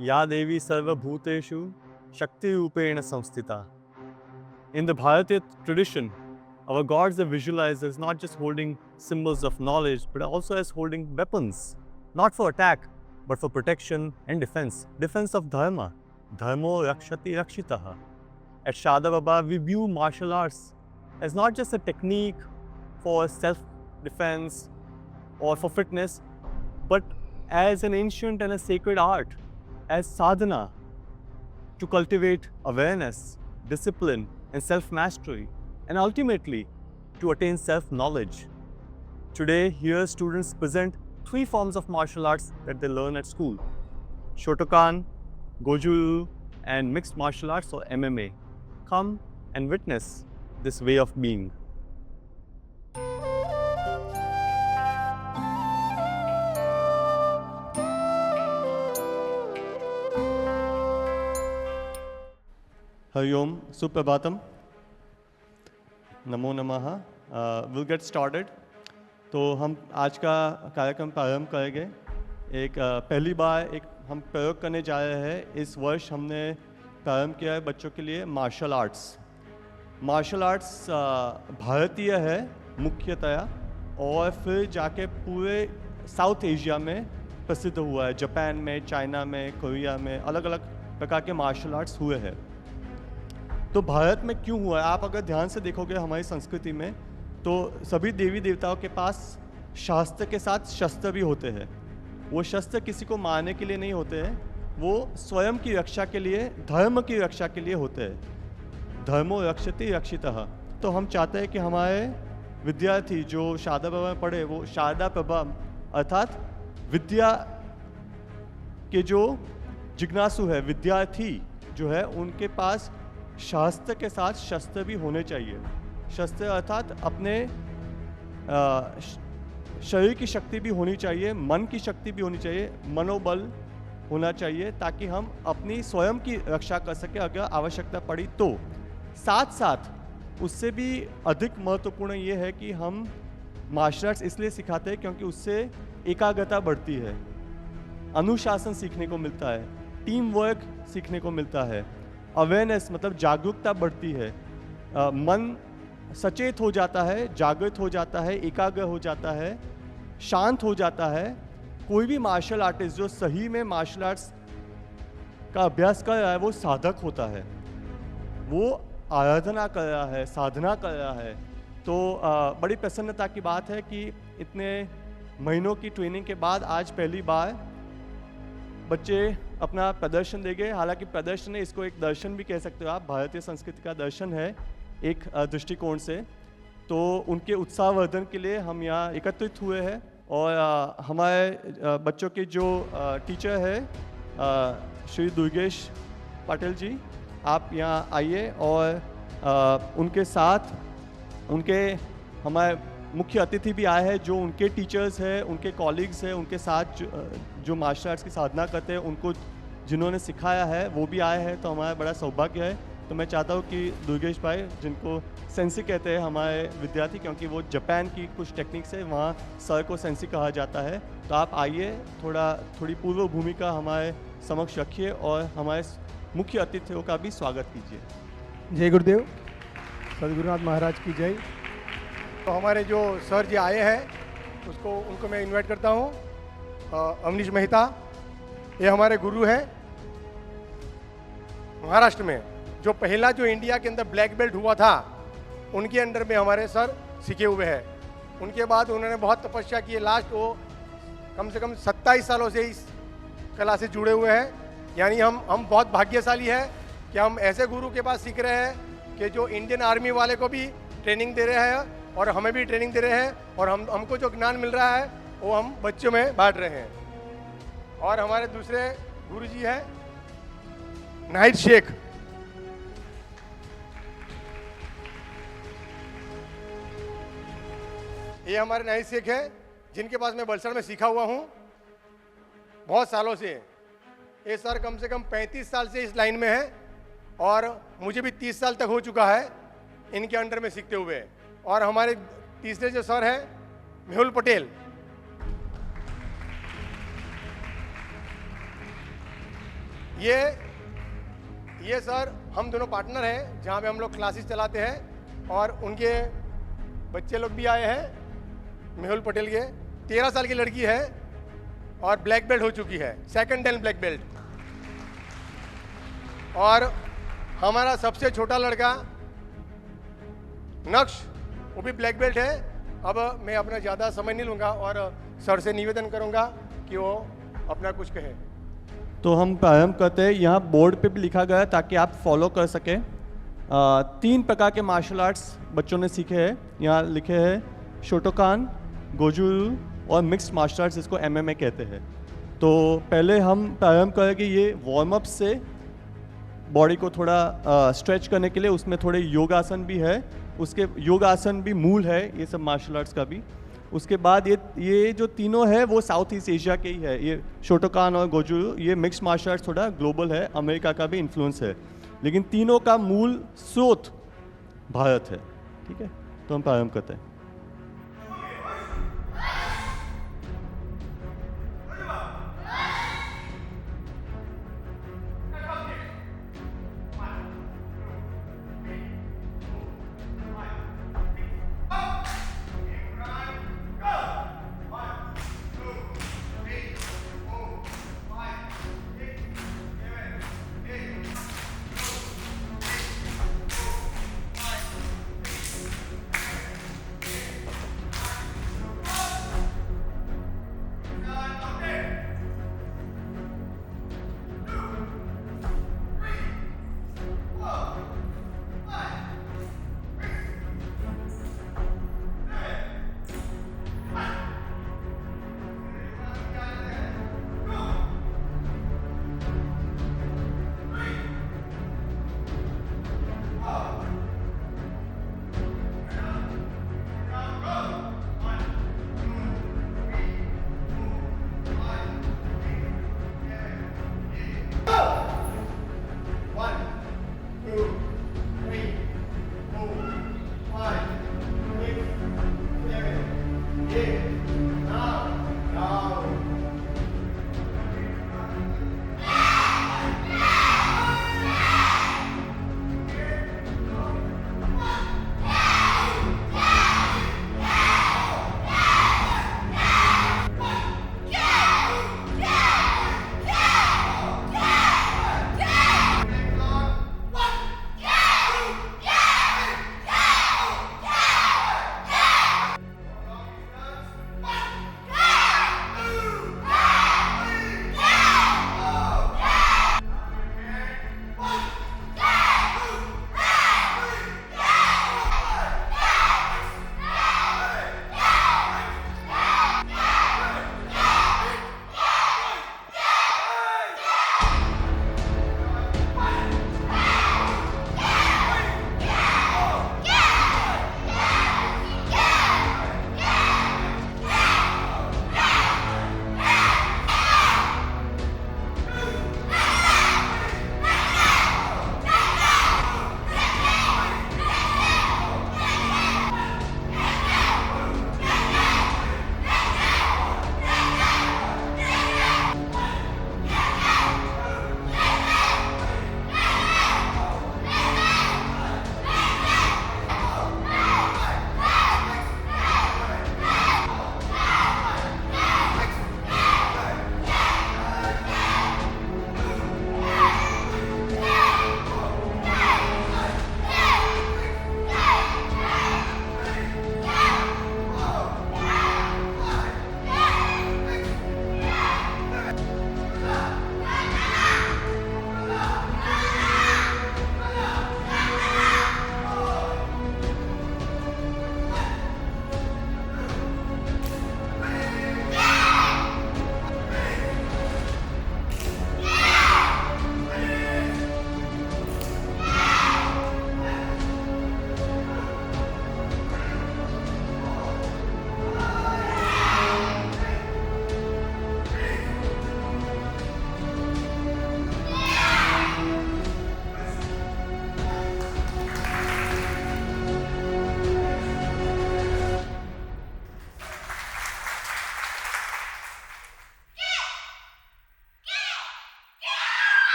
Ya Devi Sarvabhuteshu Shakti Rupena Samstita. In the Bharatiya tradition, our gods are visualized as not just holding symbols of knowledge, but also as holding weapons, not for attack, but for protection and defense. Defense of Dharma. Dharmo Rakshati Rakshitaha. At Shada Baba, we view martial arts as not just a technique for self-defense or for fitness, but as an ancient and a sacred art, as sadhana to cultivate awareness, discipline, and self-mastery, and ultimately to attain self-knowledge. Today, here students present 3 forms of martial arts that they learn at school: Shotokan, Goju, and mixed martial arts or MMA. Come and witness this way of being. Hariom, Suprabhatam, Namo Namaha. We'll get started. तो हम आज का कार्यक्रम प्रारंभ करेंगे। पहली बार एक हम प्रयोग करने जा रहे हैं। इस वर्ष हमने प्रारंभ किया है बच्चों के लिए मार्शल आर्ट्स। मार्शल आर्ट्स भारतीय है मुख्यतया, और फिर जाके पूरे साउथ एशिया में प्रसिद्ध हुआ है। जापान में, चाइना में, कोरिया में अलग अलग प्रकार के मार्शल आर्ट्स हुए हैं। तो भारत में क्यों हुआ है? आप अगर ध्यान से देखोगे हमारी संस्कृति में, तो सभी देवी देवताओं के पास शास्त्र के साथ शस्त्र भी होते हैं। वो शस्त्र किसी को मारने के लिए नहीं होते हैं, वो स्वयं की रक्षा के लिए, धर्म की रक्षा के लिए होते हैं। धर्मो रक्षति रक्षितः। तो हम चाहते हैं कि हमारे विद्यार्थी जो शारदा प्रभा में पढ़े, वो शारदा प्रभा अर्थात विद्या के जो जिज्ञासु है, विद्यार्थी जो है, उनके पास शास्त्र के साथ शस्त्र भी होने चाहिए। शस्त्र अर्थात अपने शरीर की शक्ति भी होनी चाहिए, मन की शक्ति भी होनी चाहिए, मनोबल होना चाहिए, ताकि हम अपनी स्वयं की रक्षा कर सके अगर आवश्यकता पड़ी तो। साथ साथ उससे भी अधिक महत्वपूर्ण ये है कि हम मार्शल आर्ट्स इसलिए सिखाते हैं क्योंकि उससे एकाग्रता बढ़ती है, अनुशासन सीखने को मिलता है, टीम वर्क सीखने को मिलता है, अवेयरनेस मतलब जागरूकता बढ़ती है, मन सचेत हो जाता है, जागृत हो जाता है, एकाग्र हो जाता है, शांत हो जाता है। कोई भी मार्शल आर्टिस्ट जो सही में मार्शल आर्ट्स का अभ्यास कर रहा है, वो साधक होता है, वो आराधना कर रहा है, साधना कर रहा है। तो बड़ी प्रसन्नता की बात है कि इतने महीनों की ट्रेनिंग के बाद आज पहली बार बच्चे अपना प्रदर्शन देंगे। हालांकि प्रदर्शन है, इसको एक दर्शन भी कह सकते हो आप, भारतीय संस्कृति का दर्शन है एक दृष्टिकोण से। तो उनके उत्साहवर्धन के लिए हम यहाँ एकत्रित हुए हैं, और हमारे बच्चों के जो टीचर है श्री दुर्गेश पाटिल जी, आप यहाँ आइए, और उनके साथ उनके हमारे मुख्य अतिथि भी आए हैं जो उनके टीचर्स हैं, उनके कॉलीग्स हैं, उनके साथ जो मार्शल आर्ट्स की साधना करते हैं, उनको जिन्होंने सिखाया है वो भी आए हैं। तो हमारा बड़ा सौभाग्य है। तो मैं चाहता हूँ कि दुर्गेश भाई, जिनको सेंसी कहते हैं हमारे विद्यार्थी, क्योंकि वो जापान की कुछ टेक्निक्स है, वहाँ सर को सेंसी कहा जाता है, तो आप आइए, थोड़ी पूर्व भूमिका हमारे समक्ष रखिए और हमारे मुख्य अतिथियों का भी स्वागत कीजिए। जय गुरुदेव, सदगुरुनाथ महाराज की जय। तो हमारे जो सर जी आए हैं उनको मैं इनवाइट करता हूँ। अमनीश मेहता, ये हमारे गुरु हैं महाराष्ट्र में। जो पहला जो इंडिया के अंदर ब्लैक बेल्ट हुआ था, उनके अंडर में हमारे सर सीखे हुए हैं। उनके बाद उन्होंने बहुत तपस्या की है। लास्ट वो कम से कम 27 सालों से इस कला से जुड़े हुए हैं। यानी हम बहुत भाग्यशाली हैं कि हम ऐसे गुरु के पास सीख रहे हैं कि जो इंडियन आर्मी वाले को भी ट्रेनिंग दे रहे हैं और हमें भी ट्रेनिंग दे रहे हैं, और हमको जो ज्ञान मिल रहा है वो हम बच्चों में बांट रहे हैं। और हमारे दूसरे गुरु जी हैं नाहिद शेख। ये हमारे नाहिद शेख हैं, जिनके पास मैं बलसड़ में सीखा हुआ हूँ बहुत सालों से। ये सर कम से कम 35 साल से इस लाइन में है, और मुझे भी 30 साल तक हो चुका है इनके अंडर में सीखते हुए। और हमारे तीसरे जो सर हैं मेहुल पटेल, ये सर हम दोनों पार्टनर हैं जहाँ पे हम लोग क्लासेस चलाते हैं और उनके बच्चे लोग भी आए हैं। मेहुल पटेल के 13 साल की लड़की है और ब्लैक बेल्ट हो चुकी है, सेकंड डैन ब्लैक बेल्ट। और हमारा सबसे छोटा लड़का नक्श, वो भी ब्लैक बेल्ट है। अब मैं अपना ज़्यादा समय नहीं लूँगा और सर से निवेदन करूँगा कि वो अपना कुछ कहे। तो हम प्रारंभ करते हैं। यहाँ बोर्ड पे भी लिखा गया है ताकि आप फॉलो कर सकें। 3 प्रकार के मार्शल आर्ट्स बच्चों ने सीखे हैं। यहाँ लिखे हैं शोटोकान, गोजुरु और मिक्स्ड मार्शल आर्ट्स, जिसको MMA कहते हैं। तो पहले हम प्रारंभ करेंगे ये वार्म अप से, बॉडी को थोड़ा स्ट्रेच करने के लिए। उसमें थोड़े योगासन भी है, उसके योगासन भी मूल है ये सब मार्शल आर्ट्स का भी। उसके बाद ये जो तीनों है वो साउथ ईस्ट एशिया के ही है। ये शोटोकान और गोजुरु, ये मिक्स मार्शल आर्ट्स थोड़ा ग्लोबल है, अमेरिका का भी इन्फ्लुएंस है, लेकिन तीनों का मूल स्रोत भारत है। ठीक है, तो हम प्रारंभ करते हैं।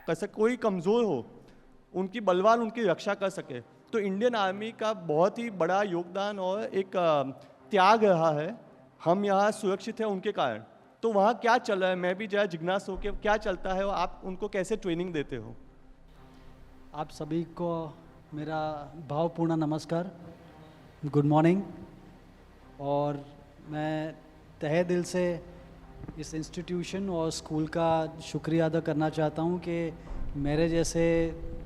कर सके, कोई कमज़ोर हो उनकी बलवान उनकी रक्षा कर सके। तो इंडियन आर्मी का बहुत ही बड़ा योगदान और एक त्याग रहा है। हम यहाँ सुरक्षित हैं उनके कारण। तो वहाँ क्या चल रहा है, मैं भी जरा जिज्ञास हो के क्या चलता है और आप उनको कैसे ट्रेनिंग देते हो? आप सभी को मेरा भावपूर्ण नमस्कार, गुड मॉर्निंग। और मैं तहे दिल से इस इंस्टीट्यूशन और स्कूल का शुक्रिया अदा करना चाहता हूँ कि मेरे जैसे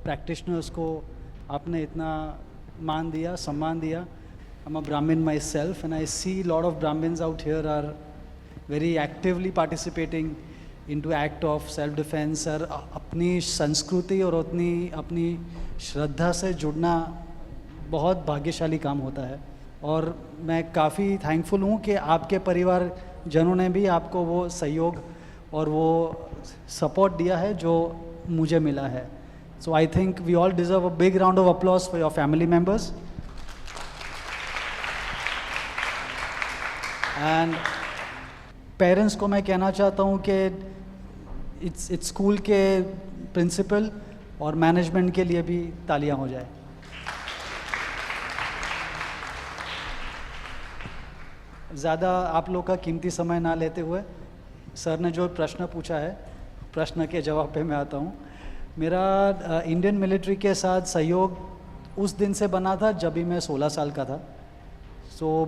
प्रैक्टिशनर्स को आपने इतना मान दिया, सम्मान दिया। I'm a Brahmin myself and I see a lot of Brahmins out here are very actively participating into act of self defense और अपनी संस्कृति और अपनी श्रद्धा से जुड़ना बहुत भाग्यशाली काम होता है। और मैं काफ़ी थैंकफुल हूँ कि आपके परिवार जनों ने भी आपको वो सहयोग और वो सपोर्ट दिया है जो मुझे मिला है। So I think we all deserve a big round of applause for your family members. And parents को मैं कहना चाहता हूँ कि इट्स स्कूल के प्रिंसिपल और मैनेजमेंट के लिए भी तालियां हो जाए। ज़्यादा आप लोग का कीमती समय ना लेते हुए सर ने जो प्रश्न पूछा है, प्रश्न के जवाब पे मैं आता हूँ। मेरा इंडियन मिलिट्री के साथ सहयोग उस दिन से बना था जब भी मैं 16 साल का था। So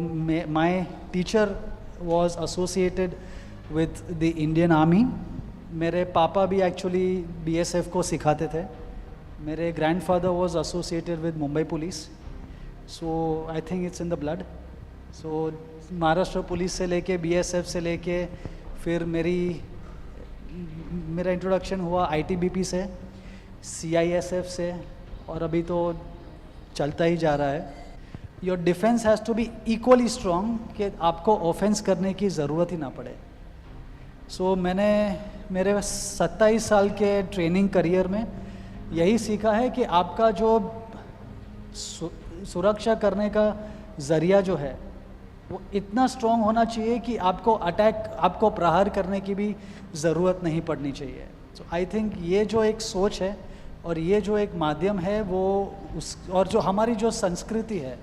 my teacher was associated with the Indian army. मेरे पापा भी एक्चुअली BSF को सिखाते थे। मेरे grandfather was associated with Mumbai police. So I think it's in the blood. So Maharashtra police से लेके BSF से लेके फिर मेरा इंट्रोडक्शन हुआ ITBP से, CISF से, और अभी तो चलता ही जा रहा है। Your defence has to be equally strong कि आपको ऑफेंस करने की ज़रूरत ही ना पड़े। सो मैंने मेरे 27 साल के ट्रेनिंग करियर में यही सीखा है कि आपका जो सुरक्षा करने का ज़रिया जो है वो इतना स्ट्रॉन्ग होना चाहिए कि आपको प्रहार करने की भी ज़रूरत नहीं पड़नी चाहिए। सो आई थिंक ये जो एक सोच है और ये जो एक माध्यम है वो और जो हमारी जो संस्कृति है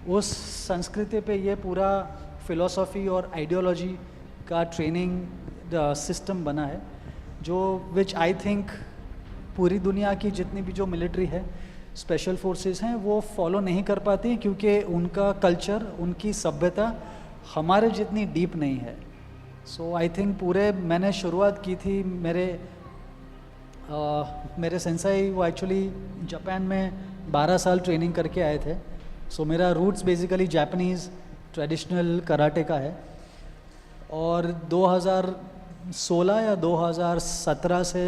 उस संस्कृति पे ये पूरा फिलॉसफी और आइडियोलॉजी का ट्रेनिंग सिस्टम बना है, जो विच आई थिंक पूरी दुनिया की जितनी भी जो मिलिट्री है, स्पेशल फोर्सेस हैं, वो फॉलो नहीं कर पाती क्योंकि उनका कल्चर, उनकी सभ्यता हमारे जितनी डीप नहीं है। सो आई थिंक मैंने शुरुआत की थी मेरे सेंसाई वो एक्चुअली जापान में 12 साल ट्रेनिंग करके आए थे। सो मेरा roots basically Japanese traditional karate का है। और 2016 या 2017 से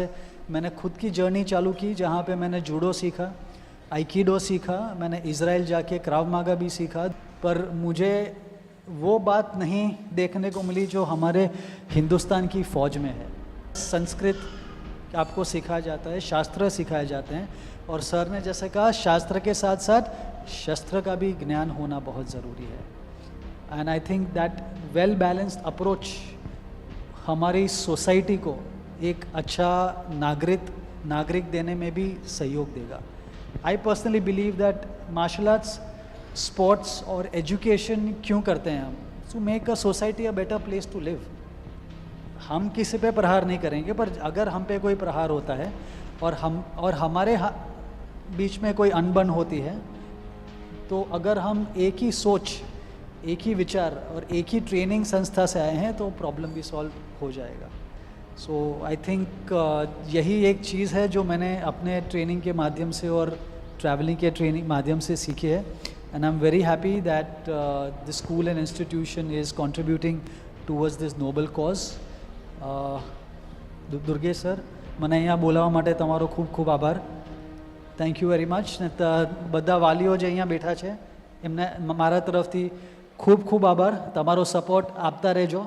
मैंने खुद की जर्नी चालू की, जहाँ पे मैंने जूडो सीखा, आइकिडो सीखा, मैंने इज़राइल जाके क्राव मागा भी सीखा। पर मुझे वो बात नहीं देखने को मिली जो हमारे हिंदुस्तान की फ़ौज में है। संस्कृत आपको सिखाया जाता है, शास्त्र सिखाए जाते हैं, और सर ने जैसे कहा शास्त्र के साथ साथ शस्त्र का भी ज्ञान होना बहुत ज़रूरी है। And I think that well balanced approach हमारी सोसाइटी को एक अच्छा नागरिक देने में भी सहयोग देगा। I personally believe that martial arts, sports और एजुकेशन क्यों करते हैं हम? To make a society a better place to live. हम किसी पे प्रहार नहीं करेंगे, पर अगर हम पे कोई प्रहार होता है और हमारे बीच में कोई अनबन होती है, तो अगर हम एक ही सोच, एक ही विचार और एक ही ट्रेनिंग संस्था से आए हैं तो प्रॉब्लम भी सॉल्व हो जाएगा। सो आई थिंक यही एक चीज़ है जो मैंने अपने ट्रेनिंग के माध्यम से और ट्रैवलिंग के ट्रेनिंग माध्यम से सीखी है। And I am very happy that the school and institution is contributing towards this noble cause. Durgesh sir, મને અહીંયા બોલાવવા માટે તમારો ખૂબ ખૂબ આભાર. Thank you very much. ને બધા વાલીઓ જે અહીંયા બેઠા છે એમને મારા તરફથી ખૂબ ખૂબ આભાર. તમારો સપોર્ટ આપતા રહેજો.